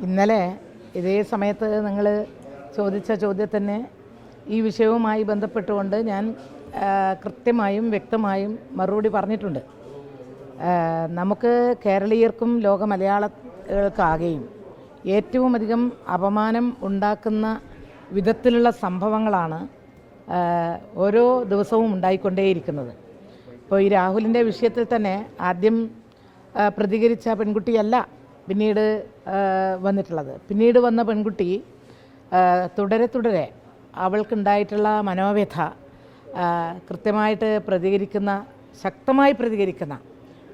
ഇന്നലെ ഇതേ സമയത്ത് നിങ്ങൾ ചോദിച്ച ചോദ്യത്തിന് ഈ വിഷയവുമായി ബന്ധപ്പെട്ടുകൊണ്ട് ഞാൻ കൃത്യമായും വ്യക്തമായും മറുപടി പറഞ്ഞിട്ടുണ്ട്. നമുക്ക് കേരളീയർക്കും ലോക മലയാളികൾക്കാകെയും ഏറ്റവും അധികം അപമാനം ഉണ്ടാക്കുന്ന വിധത്തിലുള്ള സംഭവങ്ങളാണ് ഓരോ ദിവസവും ഉണ്ടായിക്കൊണ്ടേയിരിക്കുന്നത്. ഇപ്പോൾ ഈ രാഹുലിൻ്റെ വിഷയത്തിൽ തന്നെ ആദ്യം പ്രതികരിച്ച പെൺകുട്ടിയല്ല പിന്നീട് വന്നിട്ടുള്ളത്. പിന്നീട് വന്ന പെൺകുട്ടി തുടരെ അവൾക്കുണ്ടായിട്ടുള്ള മനോവ്യഥ കൃത്യമായിട്ട് ശക്തമായി പ്രതികരിക്കുന്ന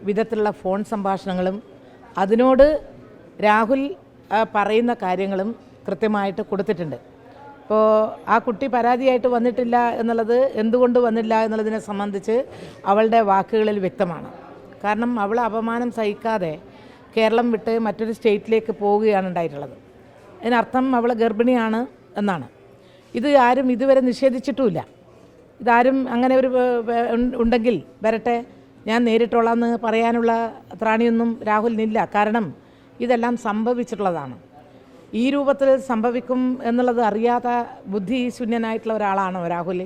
വിധത്തിലുള്ള ഫോൺ സംഭാഷണങ്ങളും അതിനോട് രാഹുൽ പറയുന്ന കാര്യങ്ങളും കൃത്യമായിട്ട് കൊടുത്തിട്ടുണ്ട്. ഇപ്പോൾ ആ കുട്ടി പരാതിയായിട്ട് വന്നിട്ടില്ല എന്നുള്ളത്, എന്തുകൊണ്ട് വന്നില്ല എന്നുള്ളതിനെ സംബന്ധിച്ച് അവളുടെ വാക്കുകളിൽ വ്യക്തമാണ്. കാരണം അവൾ അപമാനം സഹിക്കാതെ കേരളം വിട്ട് മറ്റൊരു സ്റ്റേറ്റിലേക്ക് പോവുകയാണ് ഉണ്ടായിട്ടുള്ളത്. അതിനർത്ഥം അവൾ ഗർഭിണിയാണ് എന്നാണ്. ഇത് ആരും ഇതുവരെ നിഷേധിച്ചിട്ടുമില്ല. ഇതാരും അങ്ങനെ ഒരു ഉണ്ടെങ്കിൽ വരട്ടെ, ഞാൻ നേരിട്ടോളാം എന്ന് പറയാനുള്ള ത്രാണിയൊന്നും രാഹുലിനില്ല. കാരണം ഇതെല്ലാം സംഭവിച്ചിട്ടുള്ളതാണ്. ഈ രൂപത്തിൽ സംഭവിക്കും എന്നുള്ളത് അറിയാത്ത ബുദ്ധിശൂന്യനായിട്ടുള്ള ഒരാളാണോ രാഹുൽ?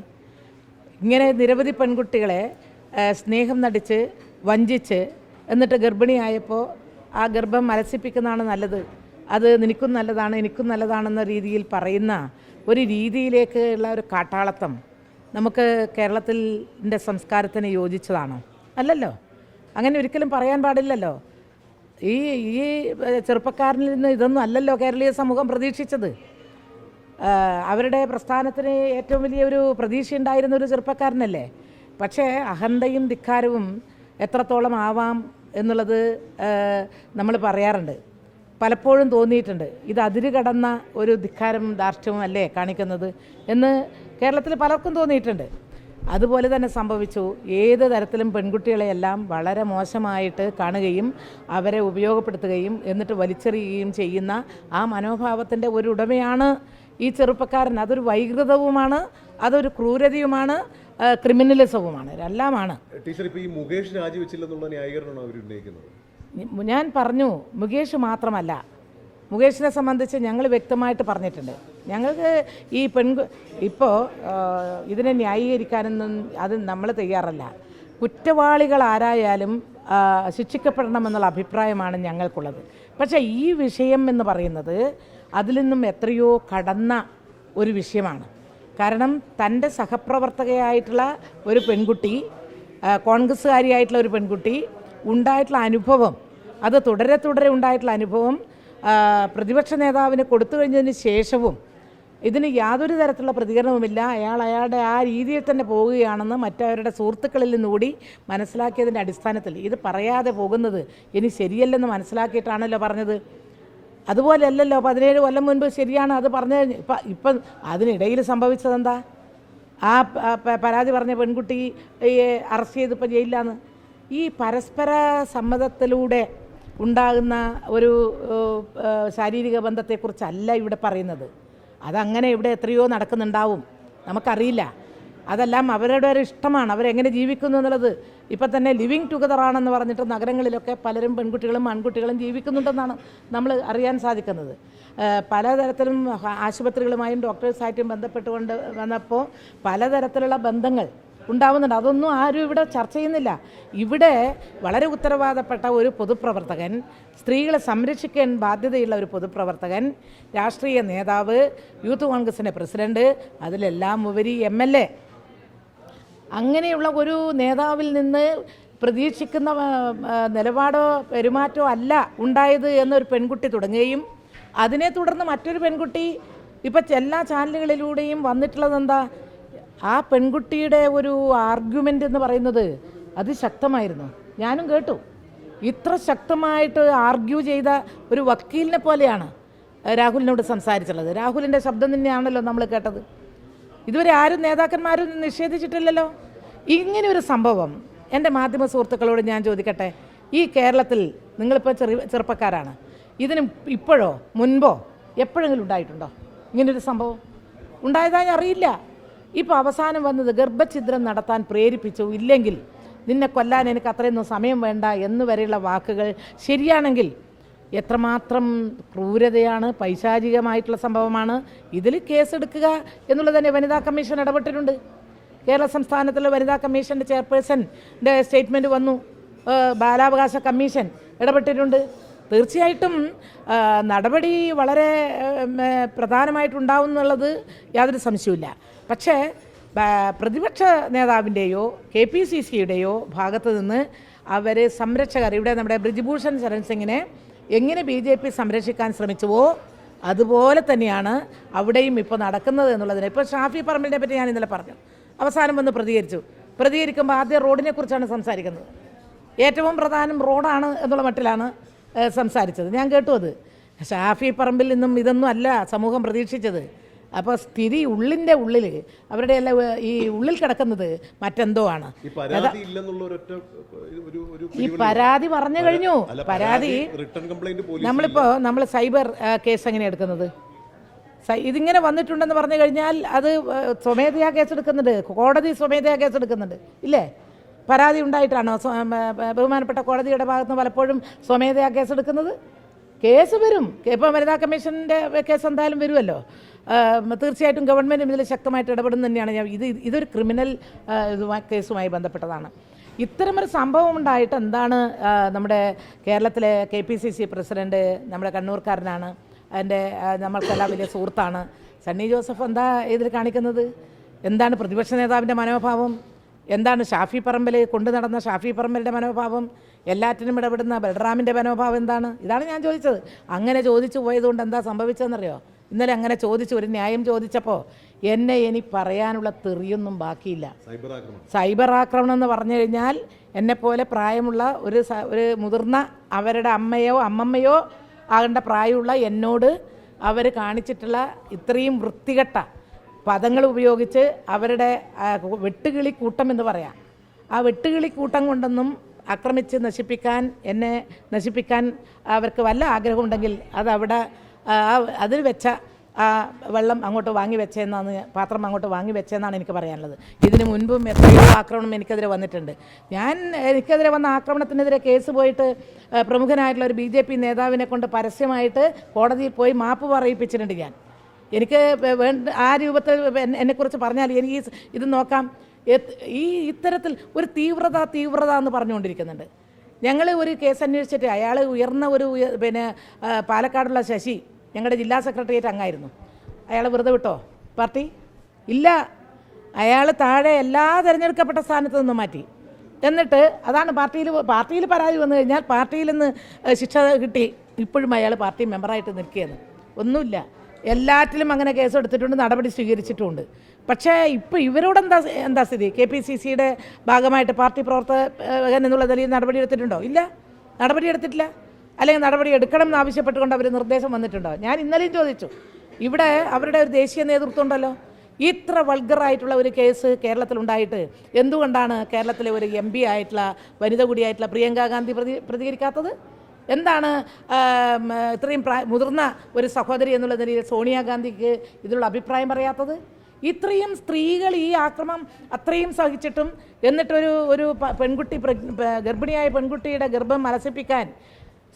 ഇങ്ങനെ നിരവധി പെൺകുട്ടികളെ സ്നേഹം നടിച്ച് വഞ്ചിച്ച് എന്നിട്ട് ഗർഭിണിയായപ്പോൾ ആ ഗർഭം അലസിപ്പിക്കുന്നതാണ് നല്ലത്, അത് നിനക്കും നല്ലതാണ് എനിക്കും നല്ലതാണെന്ന രീതിയിൽ പറയുന്ന ഒരു രീതിയിലേക്കുള്ള ഒരു കാട്ടാളത്തം നമുക്ക് കേരളത്തിൻ്റെ സംസ്കാരത്തിന് യോജിച്ചതാണോ? അല്ലല്ലോ. അങ്ങനെ ഒരിക്കലും പറയാൻ പാടില്ലല്ലോ. ഈ ചെറുപ്പക്കാരനിൽ നിന്ന് ഇതൊന്നും അല്ലല്ലോ കേരളീയ സമൂഹം പ്രതീക്ഷിച്ചത്. അവരുടെ പ്രസ്ഥാനത്തിന് ഏറ്റവും വലിയൊരു പ്രതീക്ഷയുണ്ടായിരുന്ന ഒരു ചെറുപ്പക്കാരനല്ലേ. പക്ഷേ അഹന്തയും ധിക്കാരവും എത്രത്തോളം ആവാം എന്നുള്ളത് നമ്മൾ പറയാറുണ്ട്. പലപ്പോഴും തോന്നിയിട്ടുണ്ട്, ഇത് അതിര് കടന്ന ഒരു ധിക്കാരം ധാർഷ്ട്യവും അല്ലേ കാണിക്കുന്നത് എന്ന് കേരളത്തിൽ പലർക്കും തോന്നിയിട്ടുണ്ട്. അതുപോലെ തന്നെ സംഭവിച്ചു. ഏത് തരത്തിലും പെൺകുട്ടികളെയെല്ലാം വളരെ മോശമായിട്ട് കാണുകയും അവരെ ഉപയോഗപ്പെടുത്തുകയും എന്നിട്ട് വലിച്ചെറിയുകയും ചെയ്യുന്ന ആ മനോഭാവത്തിൻ്റെ ഒരു ഉടമയാണ് ഈ ചെറുപ്പക്കാരൻ. അതൊരു വൈകൃതവുമാണ്, അതൊരു ക്രൂരതയുമാണ്, ക്രിമിനലിസവുമാണ്, എല്ലാമാണ്. ടീച്ചർ, ഇപ്പോൾ ഈ മുകേഷ് രാജിവെച്ചില്ലെന്നുള്ള ന്യായീകരണമാണ് അവർ ഉന്നയിക്കുന്നത്. ഞാൻ പറഞ്ഞു, മുകേഷ് മാത്രമല്ല, മുകേഷിനെ സംബന്ധിച്ച് ഞങ്ങൾ വ്യക്തമായിട്ട് പറഞ്ഞിട്ടുണ്ട്. ഞങ്ങൾക്ക് ഈ ഇപ്പോൾ ഇതിനെ ന്യായീകരിക്കാനൊന്നും അത് നമ്മൾ തയ്യാറല്ല. കുറ്റവാളികൾ ആരായാലും ശിക്ഷിക്കപ്പെടണമെന്നുള്ള അഭിപ്രായമാണ് ഞങ്ങൾക്കുള്ളത്. പക്ഷേ ഈ വിഷയം എന്ന് പറയുന്നത് അതിൽ നിന്നും എത്രയോ കടന്ന ഒരു വിഷയമാണ്. കാരണം തൻ്റെ സഹപ്രവർത്തകയായിട്ടുള്ള ഒരു പെൺകുട്ടി, കോൺഗ്രസ്സുകാരിയായിട്ടുള്ള ഒരു പെൺകുട്ടി ഉണ്ടായിട്ടുള്ള അനുഭവം, അത് തുടരെ ഉണ്ടായിട്ടുള്ള അനുഭവം പ്രതിപക്ഷ നേതാവിന് കൊടുത്തു കഴിഞ്ഞതിന് ശേഷവും ഇതിന് യാതൊരു തരത്തിലുള്ള പ്രതികരണവുമില്ല. അയാളുടെ ആ രീതിയിൽ തന്നെ പോവുകയാണെന്ന് മറ്റവരുടെ സുഹൃത്തുക്കളിൽ നിന്നുകൂടി മനസ്സിലാക്കിയതിൻ്റെ അടിസ്ഥാനത്തിൽ ഇത് പറയാതെ പോകുന്നത് ഇനി ശരിയല്ലെന്ന് മനസ്സിലാക്കിയിട്ടാണല്ലോ പറഞ്ഞത്. അതുപോലെയല്ലല്ലോ 17 കൊല്ലം മുൻപ് ശരിയാണ് അത് പറഞ്ഞത്. ഇപ്പം അതിനിടയിൽ സംഭവിച്ചതെന്താ? ആ പരാതി പറഞ്ഞ പെൺകുട്ടി അറസ്റ്റ് ചെയ്തിപ്പോൾ ജയിലിലാണ്. ഈ പരസ്പര സമ്മതത്തിലൂടെ ഉണ്ടാകുന്ന ഒരു ശാരീരിക ബന്ധത്തെക്കുറിച്ചല്ല ഇവിടെ പറയുന്നത്. അതങ്ങനെ ഇവിടെ എത്രയോ നടക്കുന്നുണ്ടാവും, നമുക്കറിയില്ല. അതെല്ലാം അവരുടെ ഒരു ഇഷ്ടമാണ്, അവരെങ്ങനെ ജീവിക്കുന്നു എന്നുള്ളത്. ഇപ്പം തന്നെ ലിവിങ് ടുഗദറാണെന്ന് പറഞ്ഞിട്ട് നഗരങ്ങളിലൊക്കെ പലരും പെൺകുട്ടികളും ആൺകുട്ടികളും ജീവിക്കുന്നുണ്ടെന്നാണ് നമ്മൾ അറിയാൻ സാധിക്കുന്നത്. പലതരത്തിലും ആശുപത്രികളുമായും ഡോക്ടേഴ്സായിട്ടും ബന്ധപ്പെട്ടുകൊണ്ട് വന്നപ്പോൾ പലതരത്തിലുള്ള ബന്ധങ്ങൾ ഉണ്ടാവുന്നുണ്ട്. അതൊന്നും ആരും ഇവിടെ ചർച്ച ചെയ്യുന്നില്ല. ഇവിടെ വളരെ ഉത്തരവാദപ്പെട്ട ഒരു പൊതുപ്രവർത്തകൻ, സ്ത്രീകളെ സംരക്ഷിക്കാൻ ബാധ്യതയുള്ള ഒരു പൊതുപ്രവർത്തകൻ, രാഷ്ട്രീയ നേതാവ്, യൂത്ത് കോൺഗ്രസിൻ്റെ പ്രസിഡന്റ്, അതിലെല്ലാം ഉപരി MLA, അങ്ങനെയുള്ള ഒരു നേതാവിൽ നിന്ന് പ്രതീക്ഷിക്കുന്ന നിലപാടോ പെരുമാറ്റമോ അല്ല ഉണ്ടായത് എന്നൊരു പെൺകുട്ടി തുടങ്ങുകയും അതിനെ തുടർന്ന് മറ്റൊരു പെൺകുട്ടി ഇപ്പം എല്ലാ ചാനലുകളിലൂടെയും വന്നിട്ടുള്ളത് എന്താ? ആ പെൺകുട്ടിയുടെ ഒരു ആർഗ്യുമെൻ്റ് എന്ന് പറയുന്നത് അതിശക്തമായിരുന്നു. ഞാനും കേട്ടു. ഇത്ര ശക്തമായിട്ട് ആർഗ്യൂ ചെയ്ത ഒരു വക്കീലിനെ പോലെയാണ് രാഹുലിനോട് സംസാരിച്ചുള്ളത്. രാഹുലിൻ്റെ ശബ്ദം തന്നെയാണല്ലോ നമ്മൾ കേട്ടത്. ഇതുവരെ ആരും നേതാക്കന്മാരും നിഷേധിച്ചിട്ടില്ലല്ലോ. ഇങ്ങനെ ഒരു സംഭവം എൻ്റെ മാധ്യമ സുഹൃത്തുക്കളോട് ഞാൻ ചോദിക്കട്ടെ, ഈ കേരളത്തിൽ നിങ്ങളിപ്പോൾ ചെറുപ്പക്കാരാണ്, ഇതിന് ഇപ്പോഴോ മുൻപോ എപ്പോഴെങ്കിലും ഉണ്ടായിട്ടുണ്ടോ ഇങ്ങനൊരു സംഭവം? ഉണ്ടായതായി അറിയില്ല. ഇപ്പോൾ അവസാനം വന്നത് ഗർഭഛിദ്രം നടത്താൻ പ്രേരിപ്പിച്ചു, ഇല്ലെങ്കിൽ നിന്നെ കൊല്ലാൻ എനിക്ക് അത്രയൊന്നും സമയം വേണ്ട എന്ന് വരെയുള്ള വാക്കുകൾ ശരിയാണെങ്കിൽ എത്രമാത്രം ക്രൂരതയാണ്, പൈശാചികമായിട്ടുള്ള സംഭവമാണ്. ഇതിൽ കേസെടുക്കുക എന്നുള്ളത് തന്നെ വനിതാ കമ്മീഷൻ ഇടപെട്ടിട്ടുണ്ട്. കേരള സംസ്ഥാനത്തിലെ വനിതാ കമ്മീഷൻ്റെ ചെയർപേഴ്സൻ്റെ സ്റ്റേറ്റ്മെൻറ്റ് വന്നു. ബാലാവകാശ കമ്മീഷൻ ഇടപെട്ടിട്ടുണ്ട്. തീർച്ചയായിട്ടും നടപടി വളരെ പ്രധാനമായിട്ടുണ്ടാവും എന്നുള്ളത് യാതൊരു സംശയവുമില്ല. പക്ഷേ പ്രതിപക്ഷ നേതാവിൻ്റെയോ KPCCയുടെയോ ഭാഗത്ത് നിന്ന് അവർ സംരക്ഷകർ, ഇവിടെ നമ്മുടെ ബ്രിജ്ഭൂഷൺ ശരൺ സിംഗിനെ എങ്ങനെ BJP സംരക്ഷിക്കാൻ ശ്രമിച്ചുവോ അതുപോലെ തന്നെയാണ് അവിടെയും ഇപ്പോൾ നടക്കുന്നത് എന്നുള്ളതിന്. ഇപ്പോൾ ഷാഫി പറമ്പിലിനെ പറ്റി ഞാൻ ഇന്നലെ പറഞ്ഞു, അവസാനം വന്ന് പ്രതികരിക്കുമ്പോൾ ആദ്യം റോഡിനെ കുറിച്ചാണ് സംസാരിക്കുന്നത്. ഏറ്റവും പ്രധാനം റോഡാണ് എന്നുള്ള മട്ടിലാണ് സംസാരിച്ചത്. ഞാൻ കേട്ടു. അത് ഷാഫി പറമ്പിൽ നിന്നും ഇതൊന്നും അല്ല സമൂഹം പ്രതീക്ഷിച്ചത്. അപ്പോൾ സ്ഥിതി ഉള്ളിൽ അവരുടെ എല്ലാം ഈ ഉള്ളിൽ കിടക്കുന്നത് മറ്റെന്തോ ആണ്. ഈ പരാതി പറഞ്ഞു കഴിഞ്ഞു. പരാതി നമ്മൾ സൈബർ കേസ് എങ്ങനെ എടുക്കുന്നത്? ഇതിങ്ങനെ വന്നിട്ടുണ്ടെന്ന് പറഞ്ഞു കഴിഞ്ഞാൽ അത് സ്വമേധയാ കേസെടുക്കുന്നുണ്ട്, കോടതി സ്വമേധയാ കേസെടുക്കുന്നുണ്ട് ഇല്ലേ? പരാതി ഉണ്ടായിട്ടാണോ ബഹുമാനപ്പെട്ട കോടതിയുടെ ഭാഗത്തുനിന്ന് പലപ്പോഴും സ്വമേധയാ കേസെടുക്കുന്നത്? കേസ് വരും. ഇപ്പോൾ വനിതാ കമ്മീഷൻ്റെ കേസ് എന്തായാലും വരുമല്ലോ. തീർച്ചയായിട്ടും ഗവൺമെൻറ്റും ഇതിൽ ശക്തമായിട്ട് ഇടപെടുന്ന തന്നെയാണ്. ഇതൊരു ക്രിമിനൽ കേസുമായി ബന്ധപ്പെട്ടതാണ്. ഇത്തരമൊരു സംഭവം ഉണ്ടായിട്ട് എന്താണ് നമ്മുടെ കേരളത്തിലെ KPCC പ്രസിഡന്റ് നമ്മുടെ കണ്ണൂർക്കാരനാണ്, അതിൻ്റെ നമ്മൾക്കെല്ലാം വലിയ സുഹൃത്താണ് സണ്ണി ജോസഫ്. എന്താ ഇതിൽ കാണിക്കുന്നത്? എന്താണ് പ്രതിപക്ഷ നേതാവിൻ്റെ മനോഭാവം? എന്താണ് ഷാഫി പറമ്പിൽ കൊണ്ടു നടന്ന ഷാഫി പറമ്പലിൻ്റെ മനോഭാവം? എല്ലാറ്റിനും ഇടപെടുന്ന ബൽറാമിൻ്റെ മനോഭാവം എന്താണ്? ഇതാണ് ഞാൻ ചോദിച്ചത്. അങ്ങനെ ചോദിച്ചു പോയതുകൊണ്ട് എന്താ സംഭവിച്ചതെന്നറിയോ? ഇന്നലെ അങ്ങനെ ചോദിച്ചു, ഒരു ന്യായം ചോദിച്ചപ്പോൾ ഇനി പറയാനുള്ള തെറിയൊന്നും ബാക്കിയില്ല. സൈബർ ആക്രമണം എന്ന് പറഞ്ഞു കഴിഞ്ഞാൽ എന്നെപ്പോലെ പ്രായമുള്ള ഒരു മുതിർന്ന അവരുടെ അമ്മയോ അമ്മമ്മയോ ആകേണ്ട പ്രായമുള്ള എന്നോട് അവർ കാണിച്ചിട്ടുള്ള ഇത്രയും വൃത്തികെട്ട പദങ്ങൾ ഉപയോഗിച്ച് അവരുടെ വെട്ടുകിളി കൂട്ടം എന്ന് പറയാം, ആ വെട്ടുകിളി കൂട്ടം കൊണ്ടൊന്നും ആക്രമിച്ച് എന്നെ നശിപ്പിക്കാൻ അവർക്ക് വല്ല ആഗ്രഹമുണ്ടെങ്കിൽ അതവിടെ അതിൽ വെച്ച ആ വെള്ളം അങ്ങോട്ട് വാങ്ങി വെച്ചതെന്നാണ്, പാത്രം അങ്ങോട്ട് വാങ്ങി വെച്ചതെന്നാണ് എനിക്ക് പറയാനുള്ളത്. ഇതിന് മുൻപും എത്രയോ ആക്രമണം എനിക്കെതിരെ വന്നിട്ടുണ്ട്. എനിക്കെതിരെ വന്ന ആക്രമണത്തിനെതിരെ കേസ് പോയിട്ട് പ്രമുഖനായിട്ടുള്ള ഒരു BJP നേതാവിനെ കൊണ്ട് പരസ്യമായിട്ട് കോടതിയിൽ പോയി മാപ്പ് പറയിപ്പിച്ചിട്ടുണ്ട് ഞാൻ. എനിക്ക് ആ രൂപത്തിൽ എന്നെക്കുറിച്ച് പറഞ്ഞാൽ എനിക്ക് ഇത് നോക്കാം. ഇത്തരത്തിൽ ഒരു തീവ്രത എന്ന് പറഞ്ഞുകൊണ്ടിരിക്കുന്നുണ്ട്. ഞങ്ങൾ ഒരു കേസ് അന്വേഷിച്ചിട്ട് അയാൾ ഉയർന്ന പാലക്കാടുള്ള ശശി ഞങ്ങളുടെ ജില്ലാ സെക്രട്ടേറിയറ്റ് അംഗമായിരുന്നു. അയാൾ വെറുതെ വിട്ടോ പാർട്ടി? ഇല്ല, അയാൾ താഴെ എല്ലാ തിരഞ്ഞെടുക്കപ്പെട്ട സ്ഥാനത്ത് നിന്ന് മാറ്റി. എന്നിട്ട് അതാണ് പാർട്ടിയിൽ പരാതി വന്നു കഴിഞ്ഞാൽ പാർട്ടിയിൽ നിന്ന് ശിക്ഷ കിട്ടി ഇപ്പോഴും അയാൾ പാർട്ടി മെമ്പറായിട്ട് നിൽക്കുകയെന്ന്. ഒന്നുമില്ല, എല്ലാറ്റിലും അങ്ങനെ കേസെടുത്തിട്ടുണ്ട്, നടപടി സ്വീകരിച്ചിട്ടുമുണ്ട്. പക്ഷേ ഇപ്പോൾ ഇവരോട് എന്താ സ്ഥിതി? KPCCയുടെ ഭാഗമായിട്ട് പാർട്ടി പ്രവർത്തകൻ എന്നുള്ള നിലയിൽ നടപടി എടുത്തിട്ടുണ്ടോ? ഇല്ല, നടപടി എടുത്തിട്ടില്ല. അല്ലെങ്കിൽ നടപടി എടുക്കണം എന്ന് ആവശ്യപ്പെട്ടുകൊണ്ട് അവർ നിർദ്ദേശം വന്നിട്ടുണ്ടോ? ഞാൻ ഇന്നലെയും ചോദിച്ചു. ഇവിടെ അവരുടെ ഒരു ദേശീയ നേതൃത്വം ഉണ്ടല്ലോ, ഇത്ര വൾഗറായിട്ടുള്ള ഒരു കേസ് കേരളത്തിലുണ്ടായിട്ട് എന്തുകൊണ്ടാണ് കേരളത്തിലെ ഒരു MP ആയിട്ടുള്ള വനിത കൂടിയായിട്ടുള്ള പ്രിയങ്ക ഗാന്ധി പ്രതികരിക്കാത്തത്? എന്താണ് ഇത്രയും മുതിർന്ന ഒരു സഹോദരി എന്നുള്ള നിലയിൽ സോണിയാഗാന്ധിക്ക് ഇതിലുള്ള അഭിപ്രായം പറയാത്തത്? ഇത്രയും സ്ത്രീകൾ ഈ ആക്രമണം അത്രയും സഹിച്ചിട്ടും എന്നിട്ടൊരു പെൺകുട്ടി ഗർഭിണിയായ പെൺകുട്ടിയുടെ ഗർഭം അലസിപ്പിക്കാൻ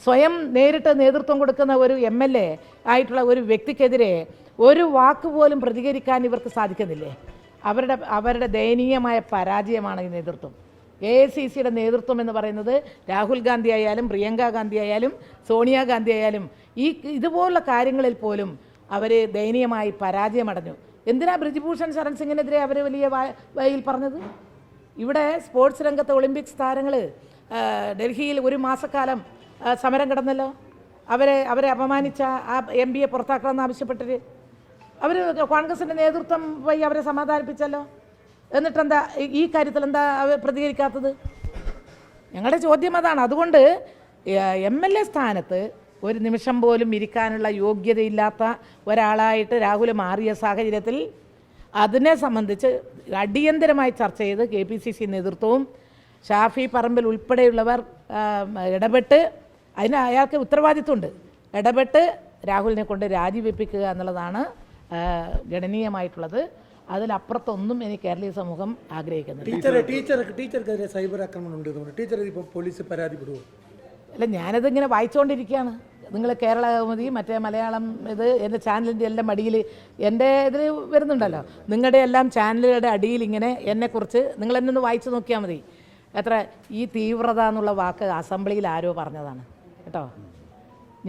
സ്വയം നേരിട്ട് നേതൃത്വം കൊടുക്കുന്ന ഒരു MLA ആയിട്ടുള്ള ഒരു വ്യക്തിക്കെതിരെ ഒരു വാക്ക് പോലും പ്രതികരിക്കാൻ ഇവർക്ക് സാധിക്കുന്നില്ലേ? അവരുടെ ദയനീയമായ പരാജയമാണ് ഈ നേതൃത്വം. AICCയുടെ നേതൃത്വം എന്ന് പറയുന്നത് രാഹുൽ ഗാന്ധി ആയാലും പ്രിയങ്ക ഗാന്ധി ആയാലും സോണിയാഗാന്ധി ആയാലും ഇതുപോലുള്ള കാര്യങ്ങളിൽ പോലും അവർ ദയനീയമായി പരാജയമടഞ്ഞു. എന്തിനാ ബ്രിജ്ഭൂഷൺ ശരൺ സിംഗിനെതിരെ അവർ വലിയ വായിൽ പറഞ്ഞത്? ഇവിടെ സ്പോർട്സ് രംഗത്തെ ഒളിമ്പിക്സ് താരങ്ങൾ ഡൽഹിയിൽ ഒരു മാസക്കാലം സമരം കിടന്നല്ലോ. അവരെ അപമാനിച്ച ആ MPയെ പുറത്താക്കണമെന്ന് ആവശ്യപ്പെട്ടിട്ട് അവർ കോൺഗ്രസിൻ്റെ നേതൃത്വം വഴി അവരെ സമാധാനിപ്പിച്ചല്ലോ. എന്നിട്ടെന്താ ഈ കാര്യത്തിൽ എന്താ അവർ പ്രതികരിക്കാത്തത്? ഞങ്ങളുടെ ചോദ്യം അതാണ്. അതുകൊണ്ട് MLA സ്ഥാനത്ത് ഒരു നിമിഷം പോലും ഇരിക്കാനുള്ള യോഗ്യതയില്ലാത്ത ഒരാളായിട്ട് രാഹുൽ മാറിയ സാഹചര്യത്തിൽ അതിനെ സംബന്ധിച്ച് അടിയന്തരമായി ചർച്ച ചെയ്ത് KPCC നേതൃത്വവും ഷാഫി പറമ്പിൽ ഉൾപ്പെടെയുള്ളവർ ഇടപെട്ട് അയാൾക്ക് ഉത്തരവാദിത്വമുണ്ട്, ഇടപെട്ട് രാഹുലിനെ കൊണ്ട് രാജിവെപ്പിക്കുക എന്നുള്ളതാണ് ഗണനീയമായിട്ടുള്ളത്. അതിലപ്പുറത്തൊന്നും എനിക്ക് കേരളീയ സമൂഹം ആഗ്രഹിക്കുന്നില്ല. ടീച്ചർക്കെതിരെ സൈബർ ആക്രമണം ഉണ്ട്, ടീച്ചർ ഇപ്പോൾ പോലീസ് പരാതിപ്പെടുമോ? അല്ല, ഞാനതിങ്ങനെ വായിച്ചുകൊണ്ടിരിക്കുകയാണ്. നിങ്ങൾ കേരള കൗമുദി മറ്റേ മലയാളം ഇത് എൻ്റെ ചാനലിൻ്റെ എല്ലാം അടിയിൽ എൻ്റെ ഇതിൽ വരുന്നുണ്ടല്ലോ, നിങ്ങളുടെ എല്ലാം ചാനലുകളുടെ അടിയിൽ ഇങ്ങനെ എന്നെക്കുറിച്ച് നിങ്ങൾ എന്നെ ഒന്ന് വായിച്ച് നോക്കിയാൽ മതി. എത്ര ഈ തീവ്രത എന്നുള്ള വാക്ക് അസംബ്ലിയിൽ ആരോ പറഞ്ഞതാണ് കേട്ടോ.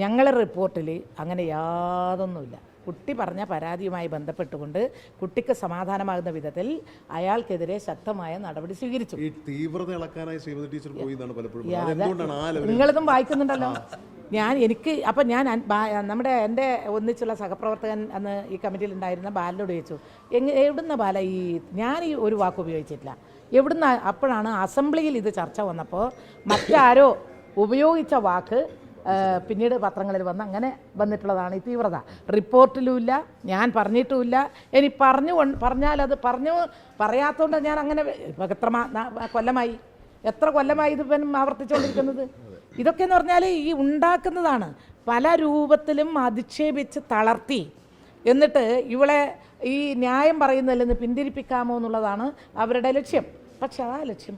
ഞങ്ങളുടെ റിപ്പോർട്ടിൽ അങ്ങനെ യാതൊന്നുമില്ല. കുട്ടി പറഞ്ഞ പരാതിയുമായി ബന്ധപ്പെട്ടുകൊണ്ട് കുട്ടിക്ക് സമാധാനമാകുന്ന വിധത്തിൽ അയാൾക്കെതിരെ ശക്തമായ നടപടി സ്വീകരിച്ചു. ഈ തീവ്രത ഇളക്കാനായി ശ്രീമതി ടീച്ചർ പോയി എന്നാണ് പലപ്പോഴും അതെന്തുകൊണ്ടാണ് ആ ലെവലിൽ നിങ്ങളിതും വായിക്കുന്നുണ്ടല്ലോ. നമ്മുടെ എൻ്റെ ഒന്നിച്ചുള്ള സഹപ്രവർത്തകൻ അന്ന് ഈ കമ്മിറ്റിയിൽ ഉണ്ടായിരുന്ന ബാലനോട് ചോദിച്ചു, എവിടുന്ന ബാല ഞാൻ ഈ ഒരു വാക്ക് ഉപയോഗിച്ചിട്ടില്ല, എവിടുന്ന? അപ്പോഴാണ് അസംബ്ലിയിൽ ഇത് ചർച്ച വന്നപ്പോൾ മറ്റാരോ ഉപയോഗിച്ച വാക്ക് പിന്നീട് പത്രങ്ങളിൽ വന്ന് അങ്ങനെ വന്നിട്ടുള്ളതാണ് ഈ തീവ്രത. റിപ്പോർട്ടിലുമില്ല, ഞാൻ പറഞ്ഞിട്ടുമില്ല. ഇനി പറഞ്ഞാലത് പറയാത്തതുകൊണ്ട് ഞാൻ അങ്ങനെ എത്ര കൊല്ലമായി ഇത് ആവർത്തിച്ചുകൊണ്ടിരിക്കുന്നത്. ഇതൊക്കെ എന്ന് പറഞ്ഞാൽ ഈ ഉണ്ടാക്കുന്നതാണ്. പല രൂപത്തിലും അധിക്ഷേപിച്ച് തളർത്തി എന്നിട്ട് ഇവളെ ഈ ന്യായം പറയുന്നതിൽ നിന്ന് പിന്തിരിപ്പിക്കാമോ എന്നുള്ളതാണ് അവരുടെ ലക്ഷ്യം. പക്ഷെ ആ ലക്ഷ്യം